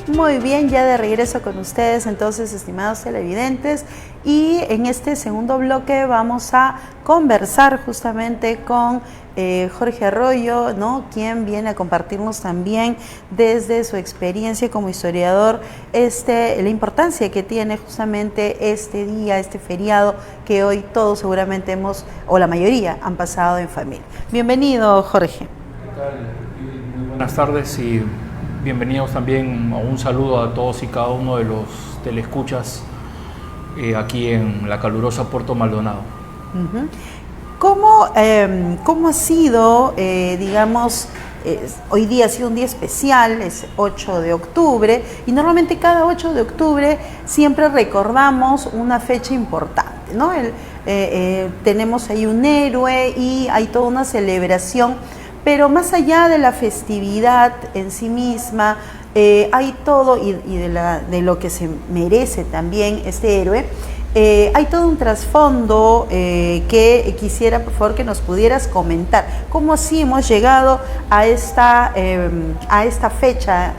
Muy bien, ya de regreso con ustedes entonces, estimados televidentes, y en este segundo bloque vamos a conversar justamente con Jorge Arroyo, ¿no?, quien viene a compartirnos también desde su experiencia como historiador la importancia que tiene justamente este día, este feriado que hoy todos seguramente o la mayoría han pasado en familia. Bienvenido, Jorge. ¿Qué tal? Muy buenas tardes y bienvenidos también a un saludo a todos y cada uno de los teleescuchas aquí en la calurosa Puerto Maldonado. Uh-huh. ¿Cómo ha sido, hoy día ha sido un día especial, es 8 de octubre, y normalmente cada 8 de octubre siempre recordamos una fecha importante, ¿no? Tenemos ahí un héroe y hay toda una celebración, pero más allá de la festividad en sí misma, hay todo, y de lo que se merece también este héroe, hay todo un trasfondo que quisiera, por favor, que nos pudieras comentar. ¿Cómo así hemos llegado a esta fecha,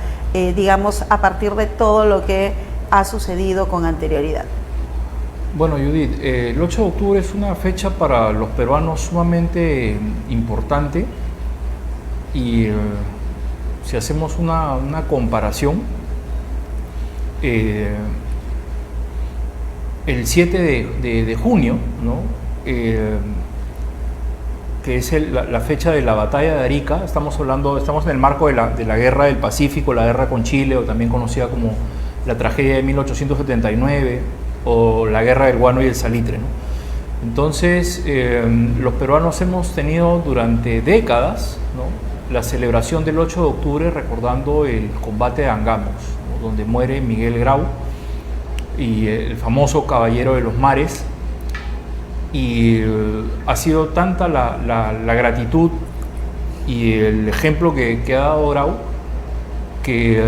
a partir de todo lo que ha sucedido con anterioridad? Bueno, Judith, el 8 de octubre es una fecha para los peruanos sumamente importante y si hacemos una comparación, el 7 de junio, ¿no?, que es la fecha de la batalla de Arica, estamos en el marco de la guerra del Pacífico, la guerra con Chile, o también conocida como la tragedia de 1879, o la guerra del guano y el salitre, ¿no? Entonces, los peruanos hemos tenido durante décadas, ¿no?, la celebración del 8 de octubre recordando el combate de Angamos, ¿no?, donde muere Miguel Grau, y el famoso Caballero de los Mares, y ha sido tanta la gratitud y el ejemplo que ha dado Grau que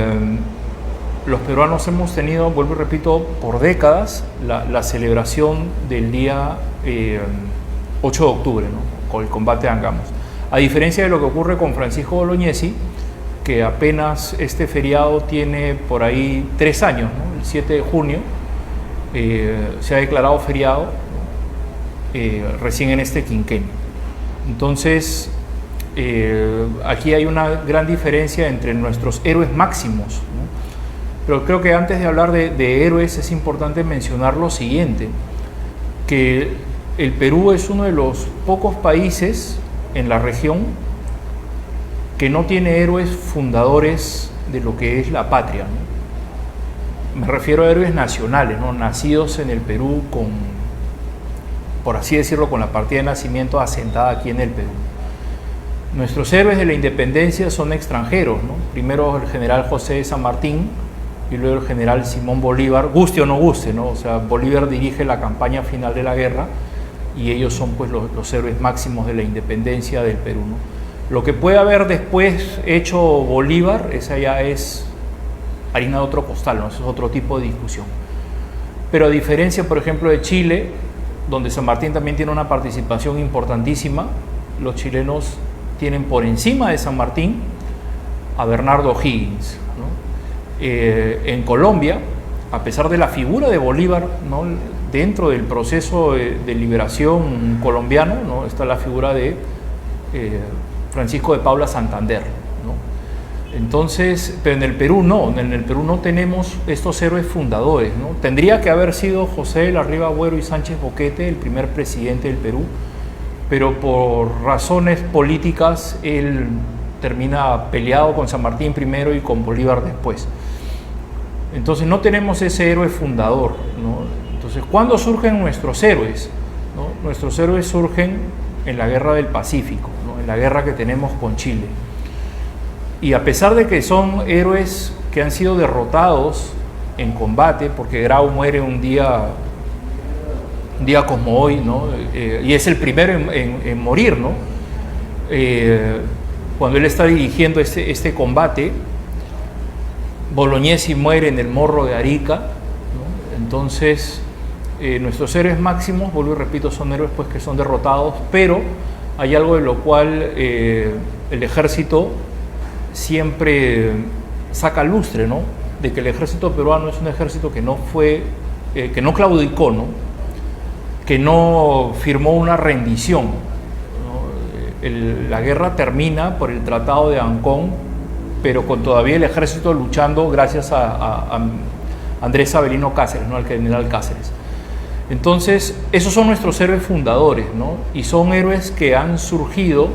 los peruanos hemos tenido, vuelvo y repito, por décadas la celebración del día 8 de octubre, ¿no?, con el combate de Angamos. A diferencia de lo que ocurre con Francisco Bolognesi, que apenas este feriado tiene por ahí 3 años, ¿no?, el 7 de junio, se ha declarado feriado recién en este quinquenio. Entonces, aquí hay una gran diferencia entre nuestros héroes máximos, ¿no? Pero creo que antes de hablar de héroes es importante mencionar lo siguiente, que el Perú es uno de los pocos países en la región que no tiene héroes fundadores de lo que es la patria, ¿no? Me refiero a héroes nacionales, ¿no?, nacidos en el Perú por así decirlo, con la partida de nacimiento asentada aquí en el Perú. Nuestros héroes de la independencia son extranjeros, ¿no? Primero el general José de San Martín y luego el general Simón Bolívar, guste o no guste, ¿no? O sea, Bolívar dirige la campaña final de la guerra y ellos son pues los héroes máximos de la independencia del Perú, ¿no? Lo que puede haber después hecho Bolívar, esa ya es harina de otro costal, ¿no? Eso es otro tipo de discusión. Pero a diferencia, por ejemplo, de Chile, donde San Martín también tiene una participación importantísima, los chilenos tienen por encima de San Martín a Bernardo O'Higgins, ¿no? En Colombia, a pesar de la figura de Bolívar, ¿no?, dentro del proceso de liberación colombiano, ¿no?, está la figura de Francisco de Paula Santander, ¿no? Entonces, pero en el Perú no tenemos estos héroes fundadores, ¿no? Tendría que haber sido José de la Riva Agüero y Sánchez Boquete el primer presidente del Perú, pero por razones políticas él termina peleado con San Martín primero y con Bolívar después. Entonces no tenemos ese héroe fundador, ¿no? Entonces, ¿cuándo surgen nuestros héroes?, ¿no? Nuestros héroes surgen en la Guerra del Pacífico, ¿no?, en la guerra que tenemos con Chile. Y a pesar de que son héroes que han sido derrotados en combate, porque Grau muere un día como hoy, ¿no?, y es el primero en morir, ¿no?, cuando él está dirigiendo este combate, Bolognesi muere en el Morro de Arica, ¿no? Entonces, nuestros héroes máximos, vuelvo y repito, son héroes pues que son derrotados, pero hay algo de lo cual el ejército siempre saca lustre, ¿no? de que el ejército peruano es un ejército que no fue, que no claudicó, ¿no? Que no firmó una rendición, ¿no? La guerra termina por el Tratado de Ancón, pero con todavía el ejército luchando gracias a Andrés Avelino Cáceres, ¿no? Al general Cáceres. Entonces, esos son nuestros héroes fundadores, ¿no? Y son héroes que han surgido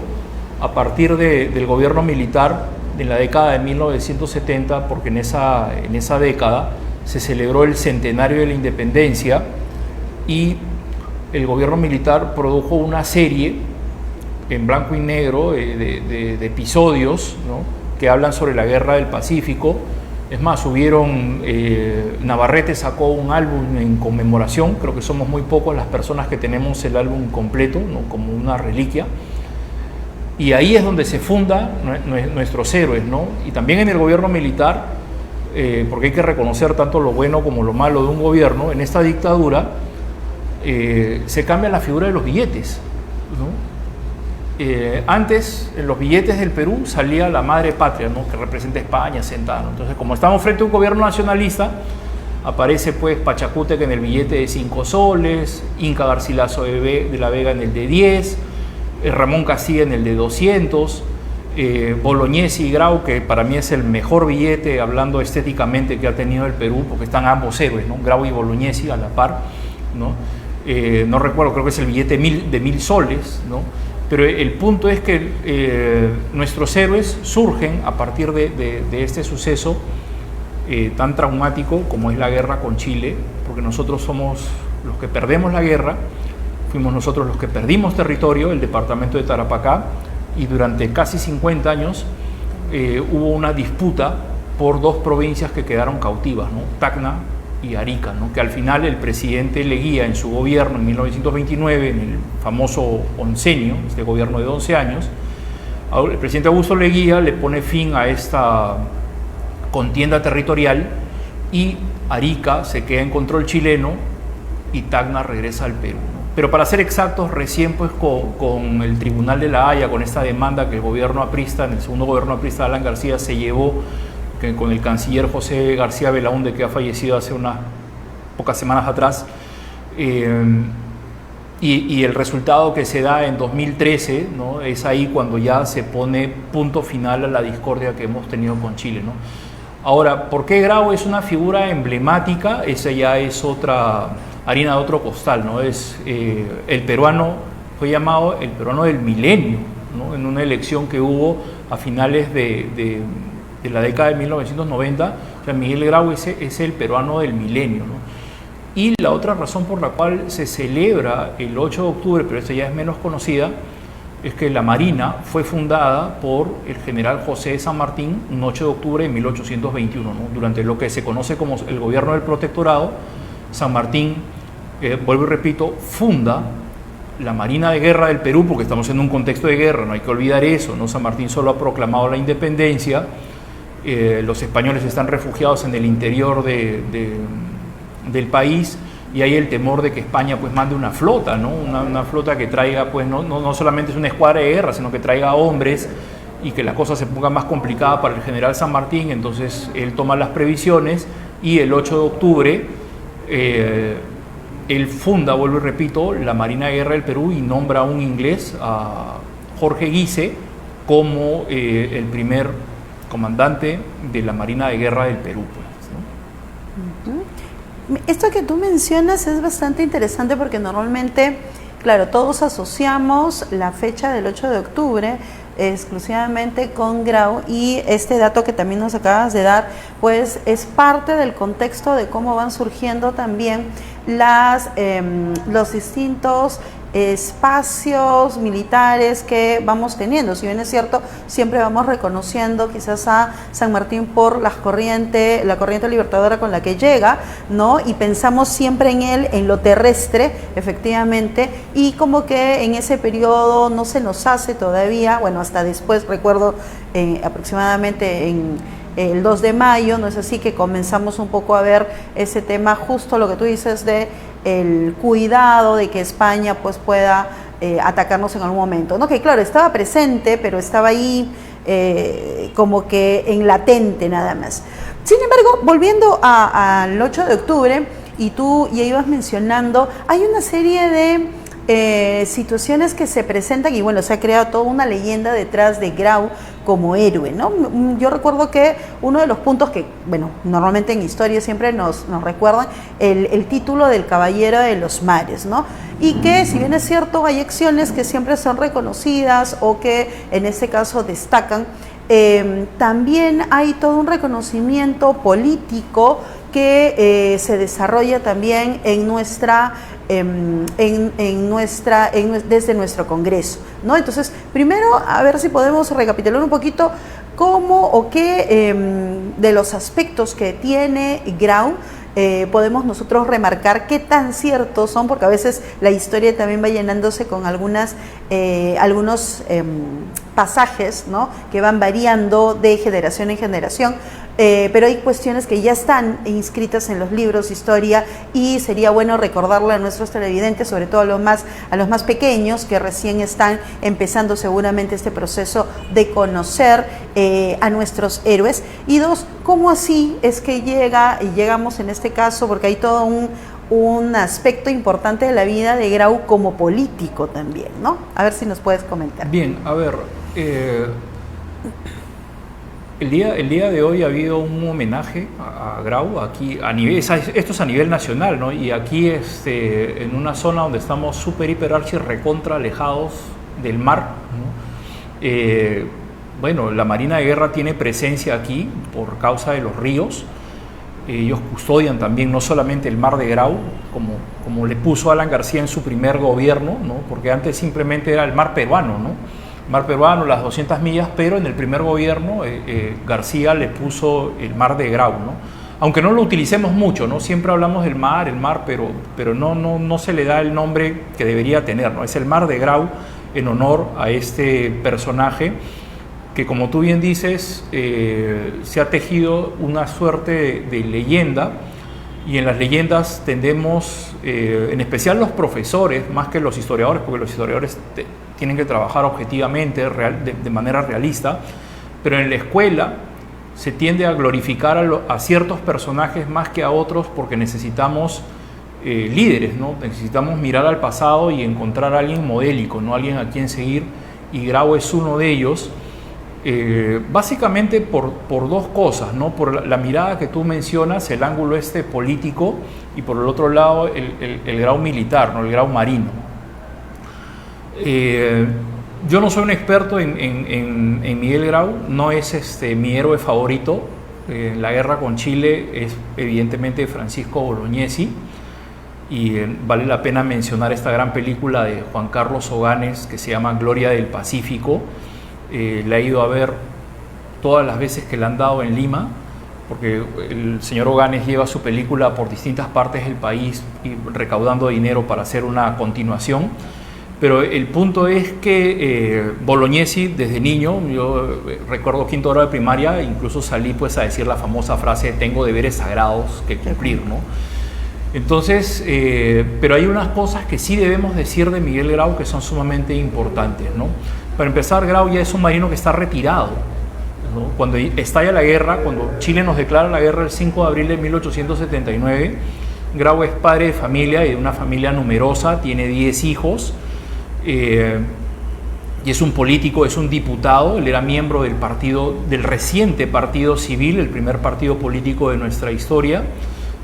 a partir del gobierno militar en la década de 1970, porque en esa década se celebró el centenario de la independencia y el gobierno militar produjo una serie en blanco y negro de episodios, ¿no? Que hablan sobre la guerra del Pacífico. Es más, Navarrete sacó un álbum en conmemoración, creo que somos muy pocos las personas que tenemos el álbum completo, ¿no? Como una reliquia. Y ahí es donde se fundan nuestros héroes, ¿no? Y también en el gobierno militar, porque hay que reconocer tanto lo bueno como lo malo de un gobierno, en esta dictadura se cambia la figura de los billetes, ¿no? Antes, en los billetes del Perú salía la madre patria, ¿no? Que representa España sentada, ¿no? Entonces, como estamos frente a un gobierno nacionalista, aparece pues Pachacútec en el billete de 5 soles, Inca Garcilaso de la Vega en el de 10, Ramón Castilla en el de 200, Bolognesi y Grau, que para mí es el mejor billete hablando estéticamente que ha tenido el Perú, porque están ambos héroes, ¿no? Grau y Bolognesi a la par, ¿no? No recuerdo, creo que es el billete de 1000 soles, ¿no? Pero el punto es que nuestros héroes surgen a partir de este suceso tan traumático como es la guerra con Chile, porque nosotros somos los que perdemos la guerra, fuimos nosotros los que perdimos territorio, el departamento de Tarapacá, y durante casi 50 años hubo una disputa por 2 provincias que quedaron cautivas, ¿no? Tacna y Arica, ¿no? Que al final el presidente Leguía en su gobierno en 1929, en el famoso oncenio, este gobierno de 11 años, el presidente Augusto Leguía le pone fin a esta contienda territorial y Arica se queda en control chileno y Tacna regresa al Perú, ¿no? Pero para ser exactos, recién pues con el Tribunal de la Haya, con esta demanda que el gobierno aprista, en el segundo gobierno aprista de Alan García se llevó con el canciller José García Belaúnde, que ha fallecido hace unas pocas semanas atrás, y el resultado que se da en 2013, ¿no? Es ahí cuando ya se pone punto final a la discordia que hemos tenido con Chile, ¿no? Ahora, ¿por qué Grau es una figura emblemática? Esa ya es otra harina de otro costal, ¿no? Es el peruano, fue llamado el peruano del milenio, ¿no? En una elección que hubo a finales de la década de 1990, o sea, Miguel Grau es el peruano del milenio, ¿no? Y la otra razón por la cual se celebra el 8 de octubre, pero esta ya es menos conocida, es que la Marina fue fundada por el general José de San Martín un 8 de octubre de 1821, ¿no? Durante lo que se conoce como el gobierno del protectorado. San Martín, vuelvo y repito, funda la Marina de Guerra del Perú, porque estamos en un contexto de guerra, no hay que olvidar eso, ¿no? San Martín solo ha proclamado la independencia. Los españoles están refugiados en el interior del país y hay el temor de que España pues mande una flota, ¿no? Una flota que traiga pues no solamente es una escuadra de guerra, sino que traiga hombres y que la cosa se ponga más complicada para el general San Martín. Entonces él toma las previsiones y el 8 de octubre él funda, vuelvo y repito, la Marina de Guerra del Perú y nombra a un inglés, a Jorge Guise, como el primer comandante de la Marina de Guerra del Perú, pues, ¿no? Esto que tú mencionas es bastante interesante porque normalmente, claro, todos asociamos la fecha del 8 de octubre exclusivamente con Grau, y este dato que también nos acabas de dar, pues es parte del contexto de cómo van surgiendo también los distintos espacios militares que vamos teniendo. Si bien es cierto, siempre vamos reconociendo quizás a San Martín por la corriente libertadora con la que llega, ¿no? Y pensamos siempre en él, en lo terrestre, efectivamente, y como que en ese periodo no se nos hace todavía, bueno, hasta después, recuerdo aproximadamente en el 2 de mayo, ¿no es así?, que comenzamos un poco a ver ese tema, justo lo que tú dices de el cuidado de que España pues pueda atacarnos en algún momento, ¿no? Que claro, estaba presente, pero estaba ahí como que en latente nada más. Sin embargo, volviendo al 8 de octubre, y tú ya ibas mencionando, hay una serie de situaciones que se presentan y bueno, se ha creado toda una leyenda detrás de Grau como héroe, ¿no? Yo recuerdo que uno de los puntos que, bueno, normalmente en historia siempre nos recuerdan el título del Caballero de los Mares, ¿no? Y que si bien es cierto hay acciones que siempre son reconocidas o que en este caso destacan, también hay todo un reconocimiento político que se desarrolla también en desde nuestro Congreso, ¿no? Entonces, primero, a ver si podemos recapitular un poquito cómo o qué de los aspectos que tiene Grau podemos nosotros remarcar qué tan ciertos son, porque a veces la historia también va llenándose con algunos pasajes, ¿no? Que van variando de generación en generación, pero hay cuestiones que ya están inscritas en los libros de historia y sería bueno recordarle a nuestros televidentes, sobre todo a los más pequeños que recién están empezando seguramente este proceso de conocer a nuestros héroes. Y dos, ¿cómo así es que llegamos en este caso? Porque hay todo un aspecto importante de la vida de Grau como político también, ¿no? A ver si nos puedes comentar. Bien, a ver, el día de hoy ha habido un homenaje a Grau aquí esto es a nivel nacional, ¿no? Y aquí en una zona donde estamos súper, hiper, archi, recontra alejados del mar, ¿no? Bueno, la Marina de Guerra tiene presencia aquí por causa de los ríos. Ellos custodian también no solamente el mar de Grau, como le puso Alan García en su primer gobierno, ¿no? Porque antes simplemente era el mar peruano, ¿no? Mar peruano, las 200 millas, pero en el primer gobierno García le puso el mar de Grau, ¿no? Aunque no lo utilicemos mucho, ¿no? Siempre hablamos del mar, pero no se le da el nombre que debería tener, ¿no? Es el mar de Grau en honor a este personaje que, como tú bien dices, se ha tejido una suerte de leyenda, y en las leyendas tendemos, en especial los profesores, más que los historiadores, porque los historiadores tienen que trabajar objetivamente, de manera realista, pero en la escuela se tiende a glorificar a ciertos personajes más que a otros porque necesitamos líderes, ¿no? Necesitamos mirar al pasado y encontrar a alguien modélico, ¿no? Alguien a quien seguir, y Grau es uno de ellos. Básicamente por dos cosas, ¿no? Por la mirada que tú mencionas, el ángulo político, y por el otro lado el Grau militar, ¿no? El Grau marino. Yo no soy un experto en Miguel Grau, no es mi héroe favorito. La guerra con Chile es evidentemente Francisco Bolognesi, y vale la pena mencionar esta gran película de Juan Carlos Oganes que se llama Gloria del Pacífico. La he ido a ver todas las veces que la han dado en Lima, porque el señor Oganes lleva su película por distintas partes del país y recaudando dinero para hacer una continuación. Pero el punto es que Bolognesi, desde niño, yo recuerdo quinto grado de primaria, incluso salí pues a decir la famosa frase: tengo deberes sagrados que cumplir, ¿no? Entonces, pero hay unas cosas que sí debemos decir de Miguel Grau que son sumamente importantes, ¿no? Para empezar, Grau ya es un marino que está retirado, ¿no? Cuando estalla la guerra, cuando Chile nos declara la guerra el 5 de abril de 1879, Grau es padre de familia y de una familia numerosa, tiene 10 hijos, y es un político, es un diputado. Él era miembro del reciente Partido Civil, el primer partido político de nuestra historia.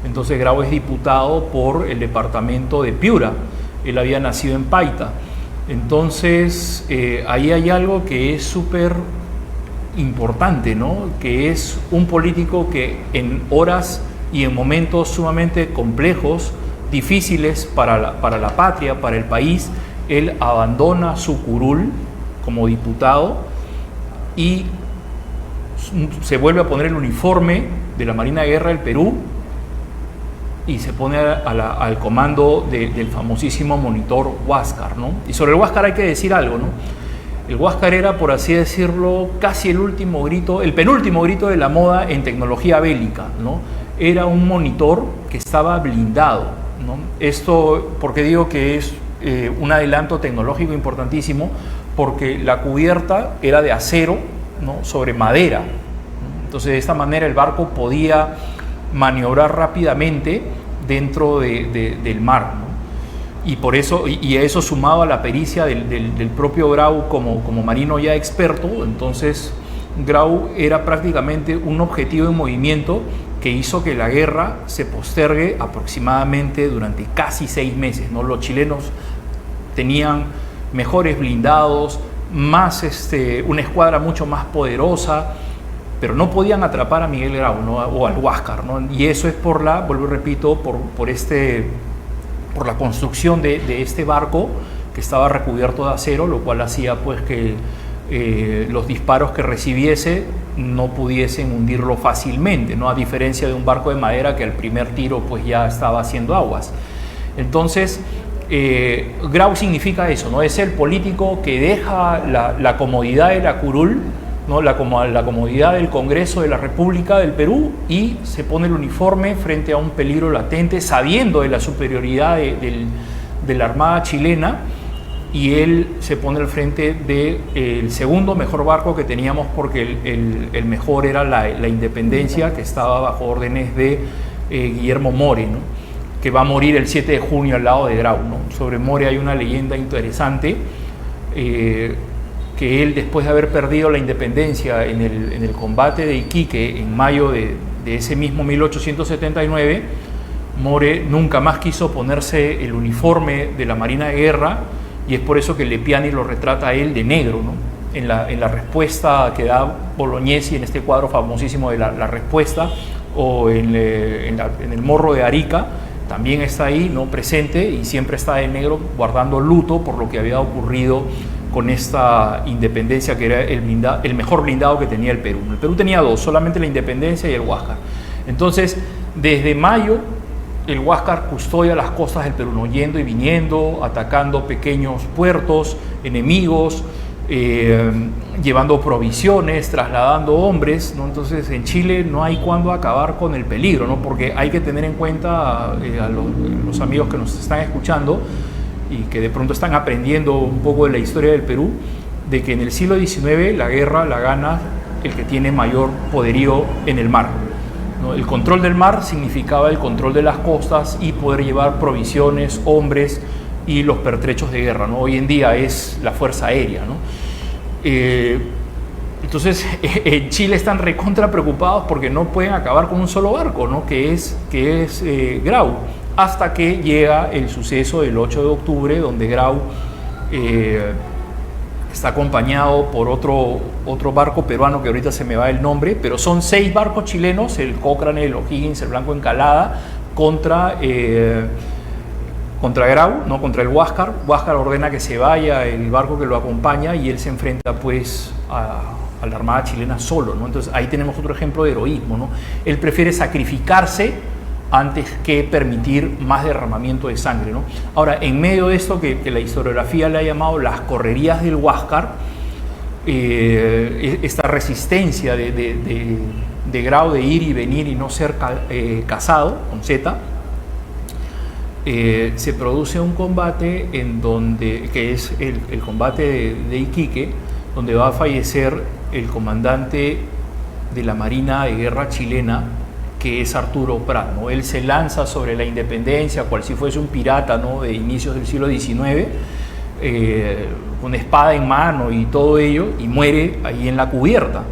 Entonces Grau es diputado por el departamento de Piura. Él había nacido en Paita. Entonces ahí hay algo que es súper importante, ¿no? Que es un político que en horas y en momentos sumamente complejos, difíciles para la patria, para el país, él abandona su curul como diputado y se vuelve a poner el uniforme de la Marina de Guerra del Perú y se pone al comando del famosísimo monitor Huáscar, ¿no? Y sobre el Huáscar hay que decir algo, ¿no? El Huáscar era, por así decirlo, casi el penúltimo grito de la moda en tecnología bélica, ¿no? Era un monitor que estaba blindado, ¿no? Esto, porque digo que es un adelanto tecnológico importantísimo, porque la cubierta era de acero, ¿no? Sobre madera, ¿no? Entonces, de esta manera el barco podía maniobrar rápidamente dentro del mar, ¿no? Y por eso, y a eso sumado a la pericia del propio Grau como marino ya experto, entonces Grau era prácticamente un objetivo en movimiento que hizo que la guerra se postergue aproximadamente durante casi 6 meses, ¿no? Los chilenos tenían mejores blindados, una escuadra mucho más poderosa, pero no podían atrapar a Miguel Grau, ¿no? O al Huáscar, ¿no? Y eso es vuelvo y repito, por la construcción de este barco que estaba recubierto de acero, lo cual hacía pues que los disparos que recibiese no pudiesen hundirlo fácilmente, ¿no? A diferencia de un barco de madera que al primer tiro pues ya estaba haciendo aguas. Entonces, Grau significa eso, ¿no? Es el político que deja la comodidad de la curul, ¿no? La comodidad del Congreso de la República del Perú, y se pone el uniforme frente a un peligro latente, sabiendo de la superioridad de la Armada chilena, y él se pone al frente del segundo mejor barco que teníamos, porque el mejor era la Independencia, que estaba bajo órdenes de Guillermo More, ¿no? Que va a morir el 7 de junio al lado de Grau, ¿no? Sobre More hay una leyenda interesante, que él, después de haber perdido la independencia en el combate de Iquique en mayo de ese mismo 1879, More nunca más quiso ponerse el uniforme de la Marina de Guerra, y es por eso que Lepiani lo retrata a él de negro, ¿no? En la respuesta que da Bolognesi en este cuadro famosísimo de la respuesta, o en el Morro de Arica, también está ahí, ¿no? Presente, y siempre está de negro, guardando luto por lo que había ocurrido con esta independencia, que era el mejor blindado que tenía el Perú. El Perú tenía 2, solamente la Independencia y el Huáscar. Entonces, desde mayo, el Huáscar custodia las costas del Perú, ¿no? Yendo y viniendo, atacando pequeños puertos enemigos, llevando provisiones, trasladando hombres, ¿no? Entonces, en Chile no hay cuándo acabar con el peligro, ¿no? Porque hay que tener en cuenta, a los amigos que nos están escuchando y que de pronto están aprendiendo un poco de la historia del Perú, de que en el siglo XIX la guerra la gana el que tiene mayor poderío en el mar, ¿no? El control del mar significaba el control de las costas y poder llevar provisiones, hombres y los pertrechos de guerra, ¿no? Hoy en día es la Fuerza Aérea, ¿no? Entonces, en Chile están recontra preocupados porque no pueden acabar con un solo barco, ¿no? que es Grau, hasta que llega el suceso del 8 de octubre, donde Grau está acompañado por otro barco peruano que ahorita se me va el nombre, pero son 6 barcos chilenos, el Cochrane, el O'Higgins, el Blanco Encalada, contra Grau, ¿no? Contra el Huáscar. Huáscar ordena que se vaya el barco que lo acompaña, y él se enfrenta pues a la Armada chilena solo, ¿no? Entonces ahí tenemos otro ejemplo de heroísmo, ¿no? Él prefiere sacrificarse antes que permitir más derramamiento de sangre, ¿no? Ahora, en medio de esto que la historiografía le ha llamado las correrías del Huáscar, esta resistencia de Grau de ir y venir y no ser cazado, con Z, se produce un combate que es el combate de Iquique, donde va a fallecer el comandante de la Marina de Guerra chilena, que es Arturo Prat, ¿no? Él se lanza sobre la Independencia cual si fuese un pirata, ¿no? De inicios del siglo XIX, con espada en mano y todo ello, y muere ahí en la cubierta.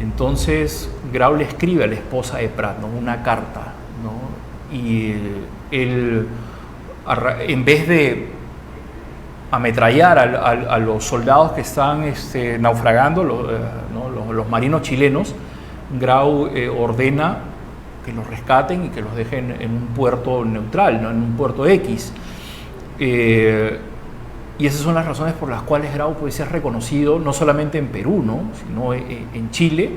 Entonces Grau le escribe a la esposa de Prat, ¿no? Una carta, ¿no? Y él, en vez de ametrallar a los soldados que están naufragando, los marinos chilenos, Grau ordena que los rescaten y que los dejen en un puerto neutral, ¿no? En un puerto X. Y esas son las razones por las cuales Grau puede ser reconocido no solamente en Perú, ¿no? Sino en Chile,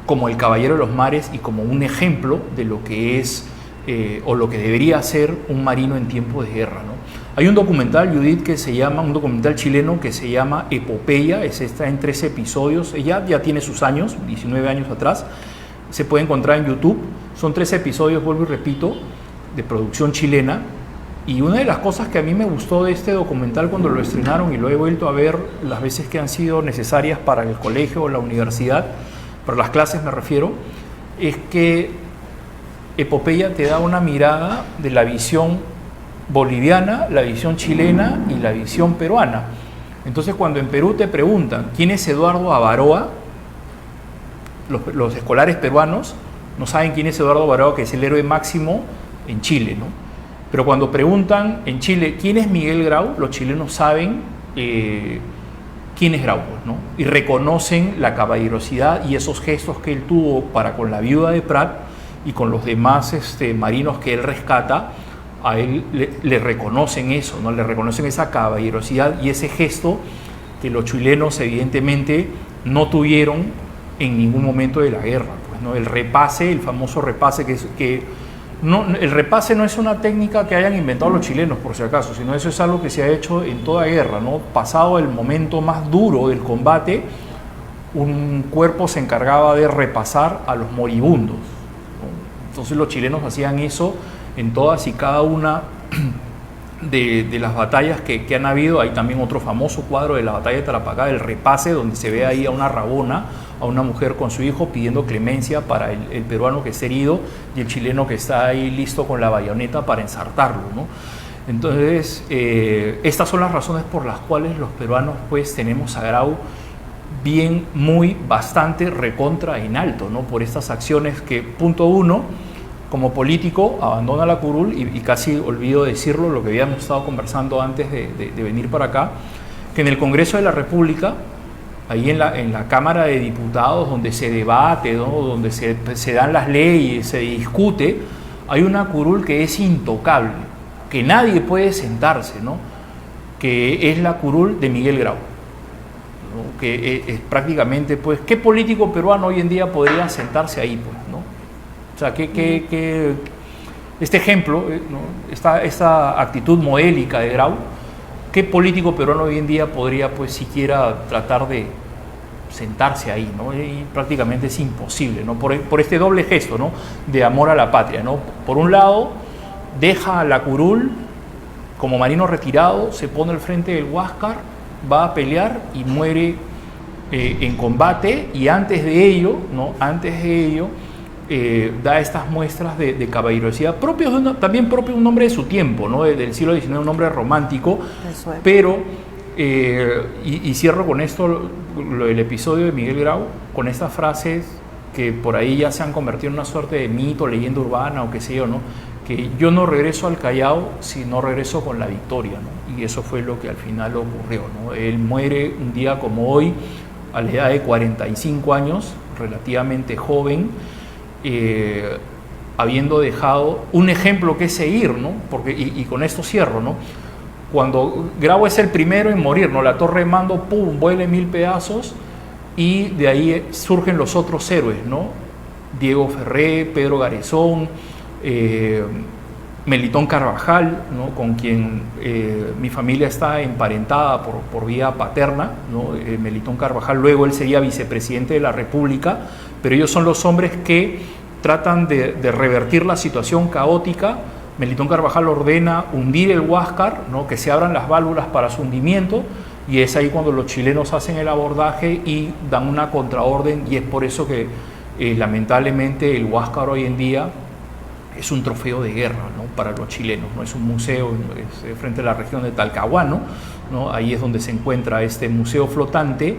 como el caballero de los mares y como un ejemplo de lo que es o lo que debería ser un marino en tiempo de guerra, ¿no? Hay un documental, Judith, un documental chileno que se llama Epopeya, está en 13 episodios, ya tiene sus años, 19 años atrás, se puede encontrar en YouTube, son 13 episodios, vuelvo y repito, de producción chilena, Y una de las cosas que a mí me gustó de este documental cuando lo estrenaron, y lo he vuelto a ver las veces que han sido necesarias para el colegio o la universidad, para las clases me refiero, es que Epopeya te da una mirada de la visión boliviana, la visión chilena y la visión peruana. Entonces, cuando en Perú te preguntan quién es Eduardo Avaroa, los escolares peruanos no saben quién es Eduardo Avaroa, que es el héroe máximo en Chile, ¿no? Pero cuando preguntan en Chile quién es Miguel Grau, los chilenos saben quién es Grau, ¿no? Y reconocen la caballerosidad y esos gestos que él tuvo para con la viuda de Prat y con los demás marinos que él rescata. A él le reconocen eso, ¿no? Le reconocen esa caballerosidad y ese gesto que los chilenos evidentemente no tuvieron en ningún momento de la guerra, pues, ¿no? El repase, el famoso repase, el repase no es una técnica que hayan inventado los chilenos, por si acaso, sino eso es algo que se ha hecho en toda guerra, ¿no? Pasado el momento más duro del combate, un cuerpo se encargaba de repasar a los moribundos, ¿no? Entonces los chilenos hacían eso en todas y cada una de las batallas que han habido. Hay también otro famoso cuadro de la batalla de Tarapacá, el repase, donde se ve ahí a una rabona, a una mujer con su hijo pidiendo clemencia para el peruano que está herido y el chileno que está ahí listo con la bayoneta para ensartarlo, ¿no? Entonces, estas son las razones por las cuales los peruanos pues tenemos a Grau bien, muy, bastante recontra en alto, ¿no? Por estas acciones que, punto uno, como político abandona la curul y casi olvido decirlo, lo que habíamos estado conversando antes de venir para acá, que en el Congreso de la República, ahí en la Cámara de Diputados, donde se debate, ¿no? Donde se dan las leyes, se discute, hay una curul que es intocable, que nadie puede sentarse, ¿no? Que es la curul de Miguel Grau, ¿no? Que es prácticamente, pues, ¿qué político peruano hoy en día podría sentarse ahí, pues, ¿no? O sea, este ejemplo, ¿no? esta actitud modélica de Grau, ¿qué político peruano hoy en día podría, pues, siquiera tratar de sentarse ahí, ¿no? Y prácticamente es imposible, ¿no? Por este doble gesto, ¿no? De amor a la patria, ¿no? Por un lado, deja a la curul como marino retirado, se pone al frente del Huáscar, va a pelear y muere en combate, y antes de ello, ¿no? Da estas muestras de caballerosidad propios también propio de un hombre de su tiempo, ¿no? Del siglo XIX, un hombre romántico, pero y cierro con esto el episodio de Miguel Grau, con estas frases que por ahí ya se han convertido en una suerte de mito, leyenda urbana o qué sé yo, ¿no? Que yo no regreso al Callao si no regreso con la victoria, ¿no? Y eso fue lo que al final ocurrió, ¿no? Él muere un día como hoy, a la edad de 45 años, relativamente joven, habiendo dejado un ejemplo que seguir, ¿no? Porque, y con esto cierro, ¿no? Cuando Grau es el primero en morir, ¿no? La torre de mando, ¡pum!, vuela en 1000 pedazos, y de ahí surgen los otros héroes, ¿no? Diego Ferré, Pedro Garezón, Melitón Carvajal, ¿no? Con quien mi familia está emparentada por vía paterna, ¿no? Melitón Carvajal, luego él sería vicepresidente de la República, pero ellos son los hombres que tratan de revertir la situación caótica. Melitón Carvajal ordena hundir el Huáscar, ¿no? Que se abran las válvulas para su hundimiento, y es ahí cuando los chilenos hacen el abordaje y dan una contraorden, y es por eso que lamentablemente el Huáscar hoy en día es un trofeo de guerra, ¿no? Para los chilenos, ¿no? Es un museo frente a la región de Talcahuano, ¿no? Ahí es donde se encuentra este museo flotante,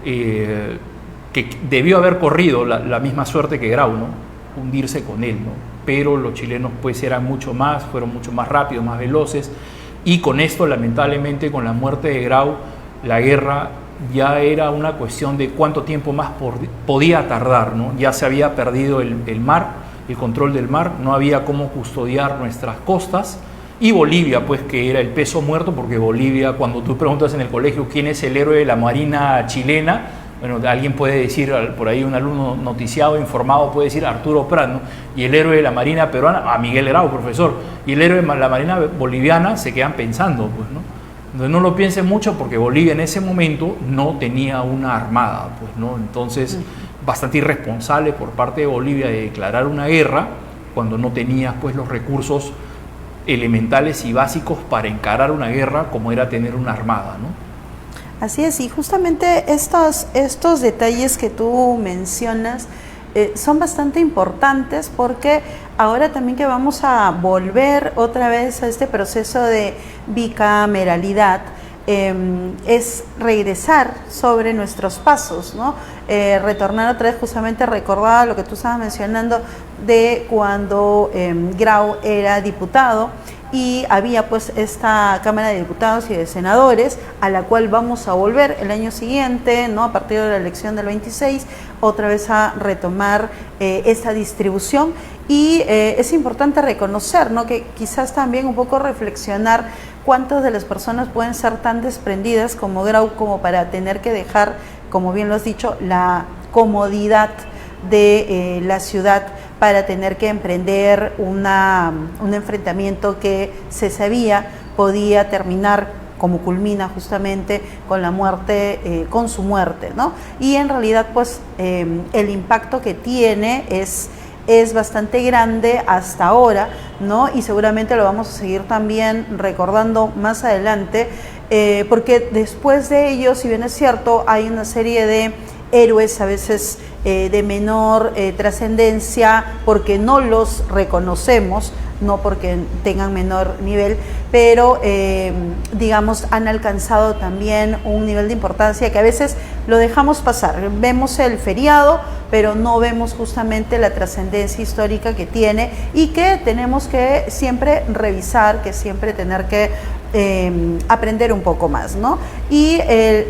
que debió haber corrido la misma suerte que Grau, ¿no? Hundirse con él, ¿no? Pero los chilenos pues fueron mucho más rápidos, más veloces, y con esto lamentablemente, con la muerte de Grau, la guerra ya era una cuestión de cuánto tiempo más podía tardar, ¿no? Ya se había perdido el mar, el control del mar, no había cómo custodiar nuestras costas, y Bolivia, pues, que era el peso muerto, porque Bolivia, cuando tú preguntas en el colegio quién es el héroe de la Marina chilena, bueno, alguien puede decir, por ahí un alumno noticiado, informado, puede decir Arturo Prat, ¿no? Y el héroe de la Marina peruana, a Miguel Grau, profesor, y el héroe de la Marina boliviana, se quedan pensando, pues, ¿no? Entonces no lo piensen mucho, porque Bolivia en ese momento no tenía una armada, pues, ¿no? Entonces, bastante irresponsable por parte de Bolivia de declarar una guerra cuando no tenía, pues, los recursos elementales y básicos para encarar una guerra, como era tener una armada, ¿no? Así es, y justamente estos detalles que tú mencionas son bastante importantes, porque ahora también que vamos a volver otra vez a este proceso de bicameralidad, es regresar sobre nuestros pasos, ¿no? Retornar otra vez, justamente recordar lo que tú estabas mencionando de cuando Grau era diputado y había pues esta Cámara de Diputados y de Senadores, a la cual vamos a volver el año siguiente, ¿no? A partir de la elección del 26, otra vez a retomar esta distribución. Y es importante reconocer, ¿no? Que quizás también un poco reflexionar cuántas de las personas pueden ser tan desprendidas como Grau, como para tener que dejar, como bien lo has dicho, la comodidad de la ciudad para tener que emprender un enfrentamiento que se sabía podía terminar, como culmina justamente con la muerte, con su muerte, ¿no? Y en realidad pues el impacto que tiene es bastante grande hasta ahora, ¿no? Y seguramente lo vamos a seguir también recordando más adelante, porque después de ello, si bien es cierto, hay una serie de héroes a veces de menor trascendencia, porque no los reconocemos, no porque tengan menor nivel, pero digamos han alcanzado también un nivel de importancia que a veces lo dejamos pasar. Vemos el feriado, pero no vemos justamente la trascendencia histórica que tiene y que tenemos que siempre revisar, que siempre tener que aprender un poco más, ¿no? Y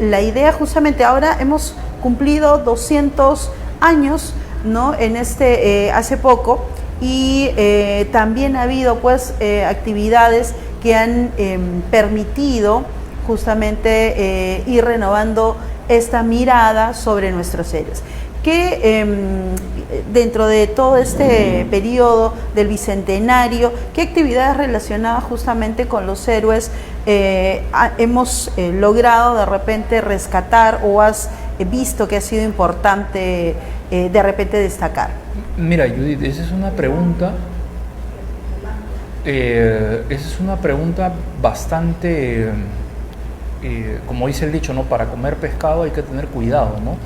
la idea justamente ahora hemos cumplido 200 años, ¿no? En hace poco, y también ha habido pues actividades que han permitido justamente ir renovando esta mirada sobre nuestros héroes. Que dentro de todo este periodo del Bicentenario, ¿qué actividades relacionadas justamente con los héroes hemos logrado de repente rescatar, o has visto que ha sido importante de repente destacar? Mira, Judith, esa es una pregunta bastante, como dice el dicho, ¿no? Para comer pescado hay que tener cuidado, ¿no?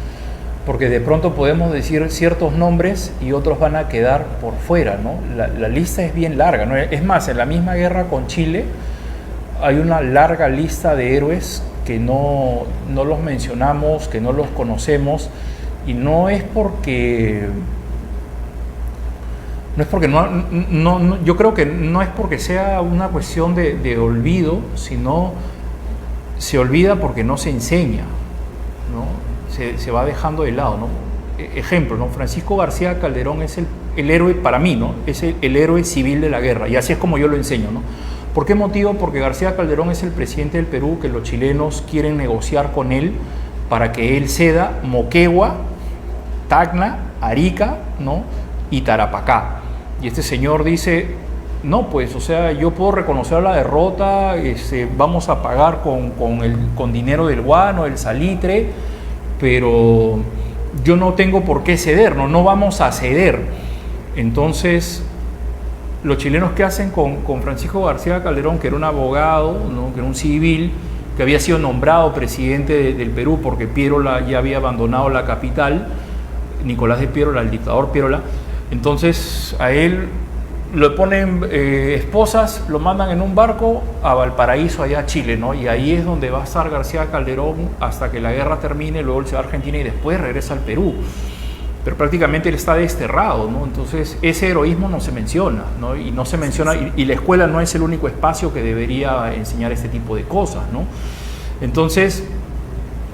Porque de pronto podemos decir ciertos nombres y otros van a quedar por fuera, ¿no? La lista es bien larga, ¿no? Es más, en la misma guerra con Chile hay una larga lista de héroes que no los mencionamos, que no los conocemos, y no es porque yo creo que no es porque sea una cuestión de olvido, sino se olvida porque no se enseña, ¿no? Se va dejando de lado, ¿no? Ejemplo, ¿no? Francisco García Calderón es el héroe, para mí, ¿no? Es el héroe civil de la guerra, y así es como yo lo enseño, ¿no? ¿Por qué motivo? Porque García Calderón es el presidente del Perú, que los chilenos quieren negociar con él para que él ceda Moquegua, Tacna, Arica, ¿no? Y Tarapacá. Y este señor dice, no, pues, o sea, yo puedo reconocer la derrota, vamos a pagar con dinero del guano, el salitre, pero yo no tengo por qué ceder, no vamos a ceder. Entonces, los chilenos, ¿qué hacen con Francisco García Calderón, que era un abogado, ¿no? Que era un civil, que había sido nombrado presidente del Perú porque Piérola ya había abandonado la capital, Nicolás de Piérola, el dictador Piérola? Entonces a él le ponen esposas, lo mandan en un barco a Valparaíso, allá a Chile, ¿no? Y ahí es donde va a estar García Calderón hasta que la guerra termine, luego él se va a Argentina y después regresa al Perú. Pero prácticamente él está desterrado, ¿no? Entonces ese heroísmo no se menciona, ¿no? Y no se menciona, y la escuela no es el único espacio que debería enseñar este tipo de cosas, ¿no? Entonces,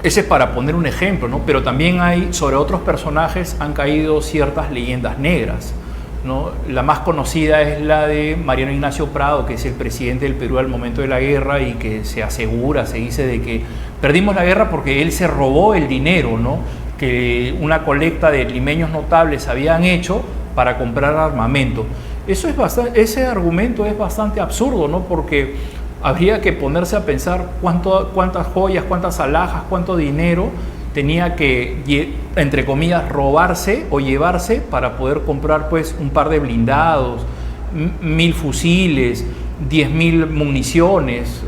ese es para poner un ejemplo, ¿no? Pero también sobre otros personajes han caído ciertas leyendas negras, ¿no? La más conocida es la de Mariano Ignacio Prado, que es el presidente del Perú al momento de la guerra, y que se dice de que perdimos la guerra porque él se robó el dinero, ¿no? Que una colecta de limeños notables habían hecho para comprar armamento. Ese argumento es bastante absurdo, ¿no? Porque habría que ponerse a pensar cuántas joyas, cuántas alhajas, cuánto dinero tenía que, entre comillas, robarse o llevarse para poder comprar pues un par de blindados, 1000 fusiles, 10.000 municiones,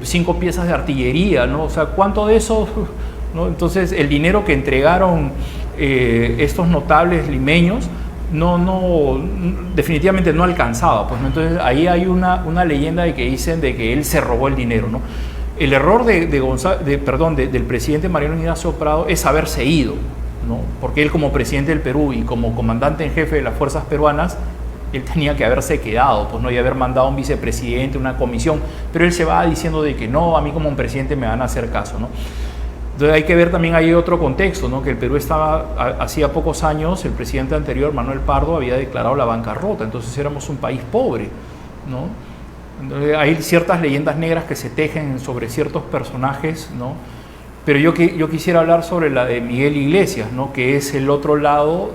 5 piezas de artillería, ¿no? O sea, ¿cuánto de eso, ¿no? Entonces, el dinero que entregaron estos notables limeños definitivamente no alcanzaba, pues, ¿no? Entonces, ahí hay una leyenda de que dicen de que él se robó el dinero, ¿no? El error del presidente Mariano Ignacio Prado es haberse ido, ¿no? Porque él, como presidente del Perú y como comandante en jefe de las fuerzas peruanas, él tenía que haberse quedado, pues, ¿no? Y haber mandado a un vicepresidente, una comisión, pero él se va diciendo de que no, a mí como un presidente me van a hacer caso, ¿no? Entonces hay que ver también ahí otro contexto, ¿no? Que el Perú estaba, hacía pocos años, el presidente anterior, Manuel Pardo, había declarado la bancarrota, entonces éramos un país pobre, ¿no? Entonces, hay ciertas leyendas negras que se tejen sobre ciertos personajes, ¿no? Pero yo quisiera hablar sobre la de Miguel Iglesias, ¿no? Que es el otro lado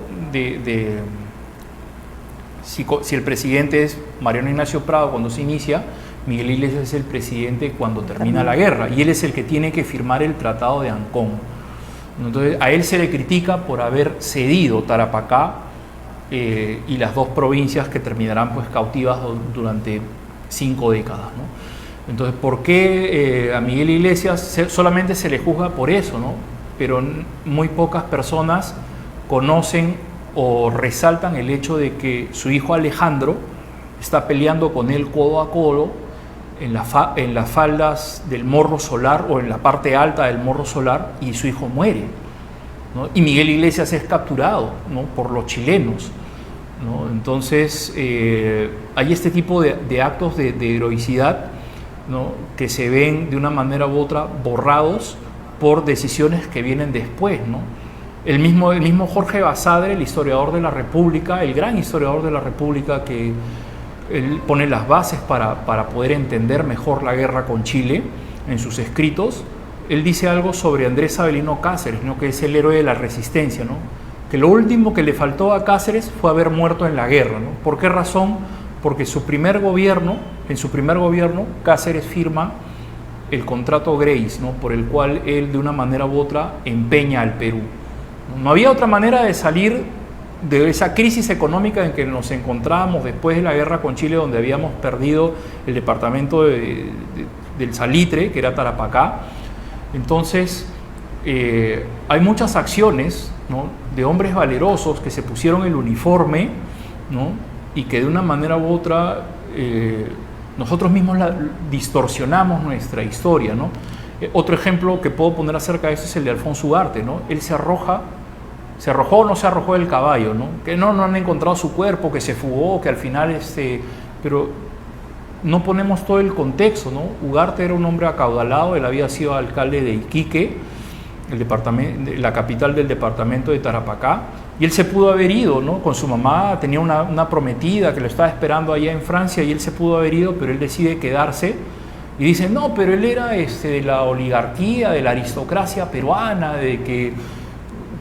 si el presidente es Mariano Ignacio Prado cuando se inicia, Miguel Iglesias es el presidente cuando termina la guerra, y él es el que tiene que firmar el Tratado de Ancón. Entonces, a él se le critica por haber cedido Tarapacá y las 2 provincias que terminarán, pues, cautivas durante 5 décadas, ¿no? Entonces, ¿por qué a Miguel Iglesias solamente se le juzga por eso, ¿no? Pero muy pocas personas conocen o resaltan el hecho de que su hijo Alejandro está peleando con él codo a codo en las faldas del Morro Solar o en la parte alta del Morro Solar, y su hijo muere, ¿no? Y Miguel Iglesias es capturado, ¿no? Por los chilenos, ¿no? Entonces, hay este tipo de actos de heroicidad, ¿no? Que se ven de una manera u otra borrados por decisiones que vienen después, ¿no? El mismo Jorge Basadre, el historiador de la República, el gran historiador de la República, que él pone las bases para poder entender mejor la guerra con Chile en sus escritos, él dice algo sobre Andrés Avelino Cáceres, ¿no? Que es el héroe de la resistencia, ¿no? Que lo último que le faltó a Cáceres fue haber muerto en la guerra, ¿no? ¿Por qué razón? Porque en su primer gobierno, Cáceres firma el contrato Grace, ¿no? Por el cual él de una manera u otra empeña al Perú. No había otra manera de salir de esa crisis económica en que nos encontrábamos después de la guerra con Chile, donde habíamos perdido el departamento del Salitre, que era Tarapacá. Entonces, hay muchas acciones, ¿no? De hombres valerosos que se pusieron el uniforme, ¿no? Y que de una manera u otra nosotros mismos distorsionamos nuestra historia, ¿no? Otro ejemplo que puedo poner acerca de eso es el de Alfonso Ugarte, ¿no? Él se arrojó o no se arrojó del caballo, ¿no? Que no han encontrado su cuerpo, que se fugó, que al final pero no ponemos todo el contexto, ¿no? Ugarte era un hombre acaudalado, él había sido alcalde de Iquique, la capital del departamento de Tarapacá, y él se pudo haber ido, ¿no? Con su mamá, tenía una prometida que lo estaba esperando allá en Francia, y él se pudo haber ido, pero él decide quedarse. Y dicen, no, pero él era de la oligarquía, de la aristocracia peruana,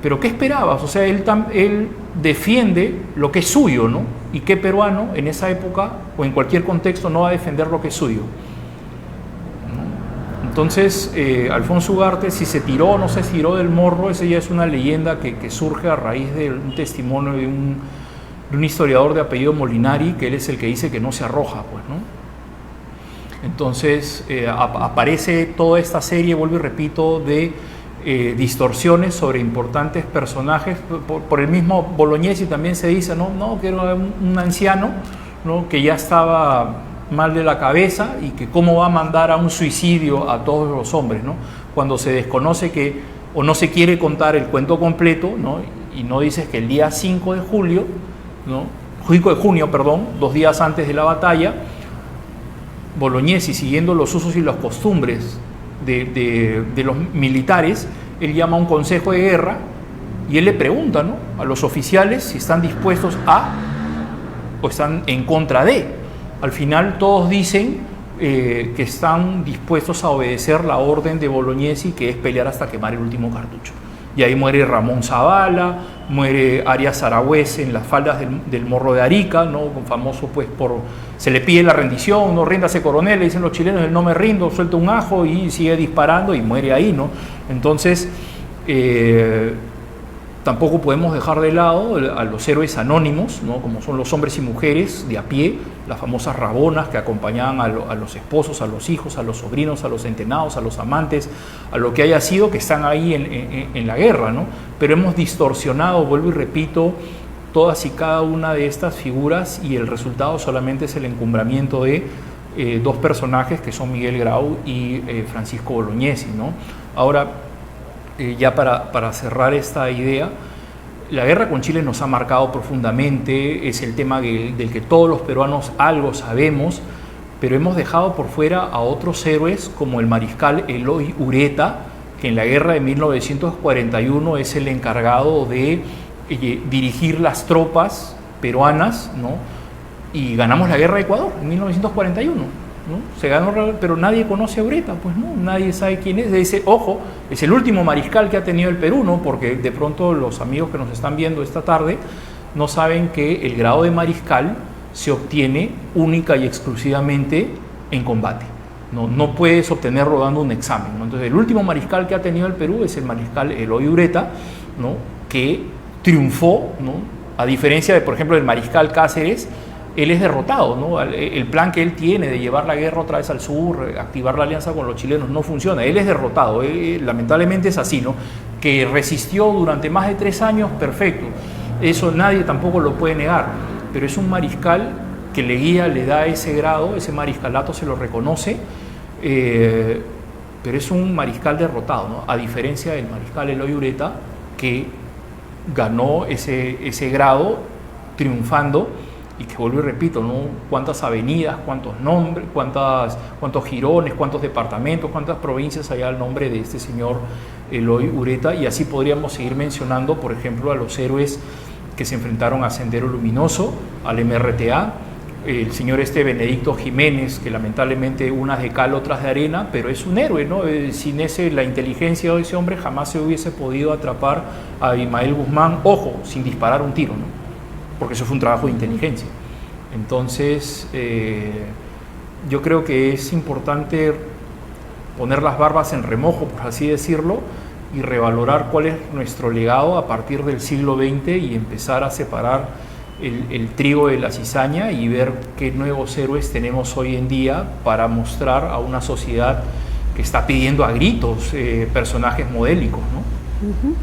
pero ¿qué esperabas? O sea, él defiende lo que es suyo, ¿no? ¿Y qué peruano en esa época o en cualquier contexto no va a defender lo que es suyo? ¿No? Entonces, Alfonso Ugarte, si se tiró o no se tiró del morro, esa ya es una leyenda que surge a raíz de un testimonio de un historiador de apellido Molinari, que él es el que dice que no se arroja, pues, ¿no? Entonces aparece toda esta serie, vuelvo y repito, de distorsiones sobre importantes personajes. Por el mismo Bolognesi también se dice, no, que era un anciano, ¿no? Que ya estaba mal de la cabeza y que cómo va a mandar a un suicidio a todos los hombres, ¿no? Cuando se desconoce o no se quiere contar el cuento completo, ¿no? Y no dices que el día 5 de junio, 2 días antes de la batalla, Bolognesi, siguiendo los usos y las costumbres de los militares, él llama a un consejo de guerra y él le pregunta, ¿no? A los oficiales si están dispuestos a o están en contra de. Al final todos dicen que están dispuestos a obedecer la orden de Bolognesi, que es pelear hasta quemar el último cartucho. Y ahí muere Ramón Zavala, muere Arias Aragüez en las faldas del Morro de Arica, ¿no? Famoso pues se le pide la rendición, no ríndase coronel, le dicen los chilenos, él no me rindo, suelta un ajo y sigue disparando y muere ahí, ¿no? Entonces, Tampoco podemos dejar de lado a los héroes anónimos, ¿no? Como son los hombres y mujeres de a pie, las famosas rabonas que acompañaban a los esposos, a los hijos, a los sobrinos, a los centenados, a los amantes, a lo que haya sido, que están ahí en la guerra, ¿no? Pero hemos distorsionado, vuelvo y repito, todas y cada una de estas figuras, y el resultado solamente es el encumbramiento de dos personajes que son Miguel Grau y Francisco Bolognesi, ¿no? Ahora, ya para cerrar esta idea, la guerra con Chile nos ha marcado profundamente, es el tema del que todos los peruanos algo sabemos, pero hemos dejado por fuera a otros héroes como el mariscal Eloy Ureta, que en la guerra de 1941 es el encargado de dirigir las tropas peruanas, ¿no? Y ganamos la guerra de Ecuador en 1941. ¿no? Se ganó, pero nadie conoce a Ureta, pues no, nadie sabe quién es. Dice, ojo, es el último mariscal que ha tenido el Perú, ¿no? Porque de pronto los amigos que nos están viendo esta tarde no saben que el grado de mariscal se obtiene única y exclusivamente en combate. No puedes obtenerlo dando un examen, ¿no? Entonces, el último mariscal que ha tenido el Perú es el mariscal Eloy Ureta, ¿no? Que triunfó, ¿no? A diferencia de, por ejemplo, del mariscal Cáceres. Él es derrotado, ¿no? El plan que él tiene de llevar la guerra otra vez al sur, activar la alianza con los chilenos, no funciona. Él es derrotado, lamentablemente es así, ¿no? Que resistió durante más de 3 años, perfecto. Eso nadie tampoco lo puede negar, pero es un mariscal que le guía, le da ese grado, ese mariscalato se lo reconoce, pero es un mariscal derrotado, ¿no? A diferencia del mariscal Eloy Ureta, que ganó ese grado triunfando. Y que vuelvo y repito, ¿no? Cuántas avenidas, cuántos nombres, cuántos jirones, cuántos departamentos, cuántas provincias hay al nombre de este señor Eloy Ureta, y así podríamos seguir mencionando, por ejemplo, a los héroes que se enfrentaron a Sendero Luminoso, al MRTA, el señor Benedicto Jiménez, que lamentablemente unas de cal, otras de arena, pero es un héroe, ¿no? Sin la inteligencia de ese hombre jamás se hubiese podido atrapar a Ismael Guzmán, ojo, sin disparar un tiro, ¿no? Porque eso fue un trabajo de inteligencia. Entonces, yo creo que es importante poner las barbas en remojo, por así decirlo, y revalorar cuál es nuestro legado a partir del siglo XX y empezar a separar el trigo de la cizaña y ver qué nuevos héroes tenemos hoy en día para mostrar a una sociedad que está pidiendo a gritos personajes modélicos, ¿no? Uh-huh.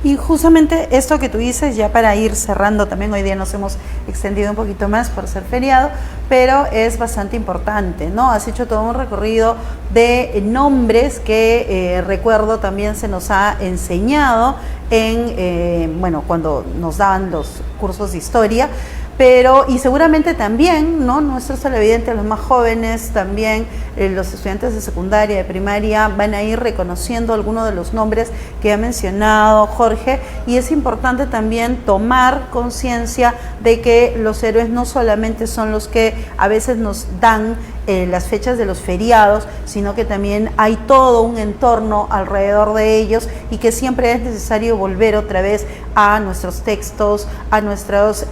Y justamente esto que tú dices, ya para ir cerrando, también hoy día nos hemos extendido un poquito más por ser feriado, pero es bastante importante, ¿no? Has hecho todo un recorrido de nombres que recuerdo también se nos ha enseñado cuando nos daban los cursos de historia, y seguramente también, ¿no? Nuestros televidentes, los más jóvenes, también los estudiantes de secundaria, de primaria, van a ir reconociendo algunos de los nombres que ha mencionado Jorge, y es importante también tomar conciencia de que los héroes no solamente son los que a veces nos dan las fechas de los feriados, sino que también hay todo un entorno alrededor de ellos, y que siempre es necesario volver otra vez a nuestros textos, a nuestras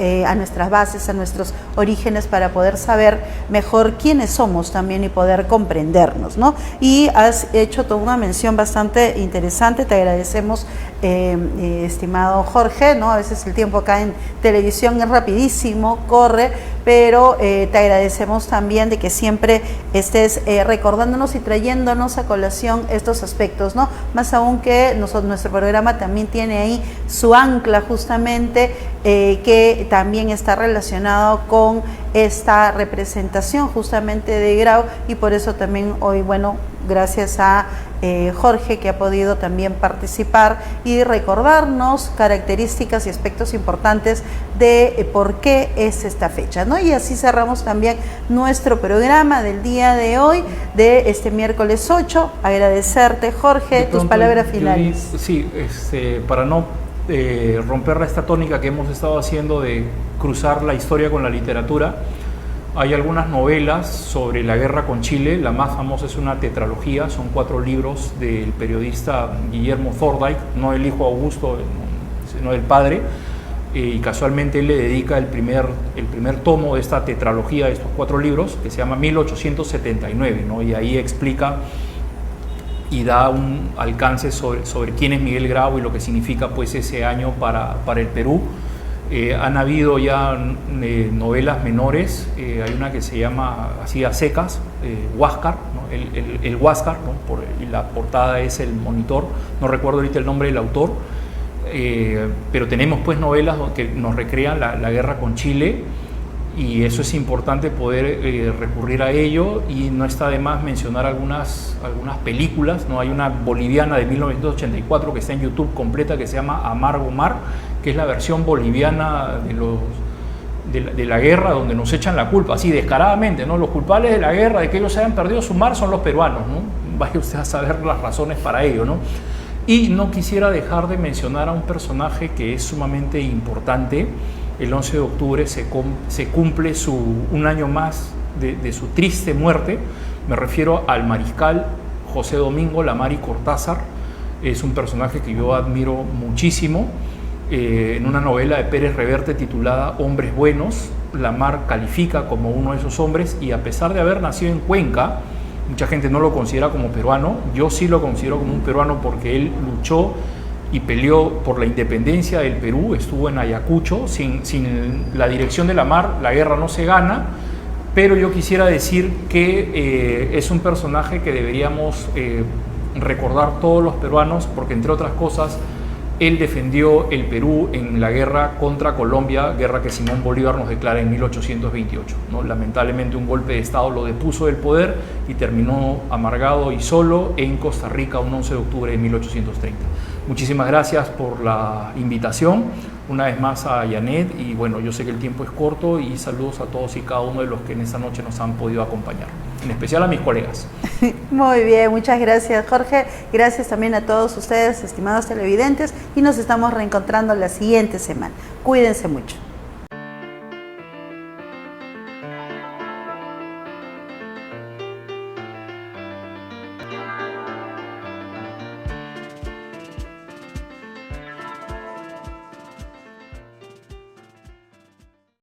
bases, a nuestros orígenes, para poder saber mejor quiénes somos también y poder comprendernos, ¿no? Y has hecho toda una mención bastante interesante, te agradecemos, estimado Jorge, ¿no? A veces el tiempo acá en televisión es rapidísimo, corre, pero te agradecemos también de que siempre estés recordándonos y trayéndonos a colación estos aspectos, ¿no? Más aún que nuestro programa también tiene ahí su ancla justamente, que también está relacionado con esta representación justamente de Grau, y por eso también hoy, bueno, gracias a Jorge, que ha podido también participar y recordarnos características y aspectos importantes de por qué es esta fecha, ¿no? Y así cerramos también nuestro programa del día de hoy, de este miércoles 8. Agradecerte, Jorge, tus palabras finales. Sí, para no romper esta tónica que hemos estado haciendo de cruzar la historia con la literatura, hay algunas novelas sobre la guerra con Chile. La más famosa es una tetralogía, son 4 libros del periodista Guillermo Thorndike, no el hijo Augusto, sino el padre, y casualmente él le dedica el primer tomo de esta tetralogía, de estos 4 libros, que se llama 1879, ¿no? Y ahí explica y da un alcance sobre quién es Miguel Grau y lo que significa pues ese año para el Perú. Han habido ya novelas menores, hay una que se llama así a secas, Huáscar, ¿no? el Huáscar, ¿no? Y la portada es El Monitor, no recuerdo ahorita el nombre del autor, pero tenemos pues novelas que nos recrean la guerra con Chile, y eso es importante poder recurrir a ello, y no está de más mencionar algunas películas, ¿no? Hay una boliviana de 1984 que está en YouTube completa que se llama Amargo Mar, que es la versión boliviana de la guerra, donde nos echan la culpa, así descaradamente, ¿no? Los culpables de la guerra, de que ellos hayan perdido su mar, son los peruanos, ¿no? Vaya usted a saber las razones para ello, ¿no? Y no quisiera dejar de mencionar a un personaje que es sumamente importante. El 11 de octubre se cumple un año más de su triste muerte. Me refiero al mariscal José Domingo Lamari Cortázar. Es un personaje que yo admiro muchísimo. En una novela de Pérez Reverte titulada Hombres Buenos, Lamar califica como uno de esos hombres, y a pesar de haber nacido en Cuenca, mucha gente no lo considera como peruano. Yo sí lo considero como un peruano porque él luchó y peleó por la independencia del Perú, estuvo en Ayacucho. Sin la dirección de Lamar, la guerra no se gana, pero yo quisiera decir que es un personaje que deberíamos recordar todos los peruanos, porque entre otras cosas, él defendió el Perú en la guerra contra Colombia, guerra que Simón Bolívar nos declara en 1828, ¿no? Lamentablemente un golpe de Estado lo depuso del poder y terminó amargado y solo en Costa Rica un 11 de octubre de 1830. Muchísimas gracias por la invitación, una vez más a Janet, y bueno, yo sé que el tiempo es corto, y saludos a todos y cada uno de los que en esta noche nos han podido acompañar, en especial a mis colegas. Muy bien, muchas gracias, Jorge. Gracias también a todos ustedes, estimados televidentes, y nos estamos reencontrando la siguiente semana. Cuídense mucho.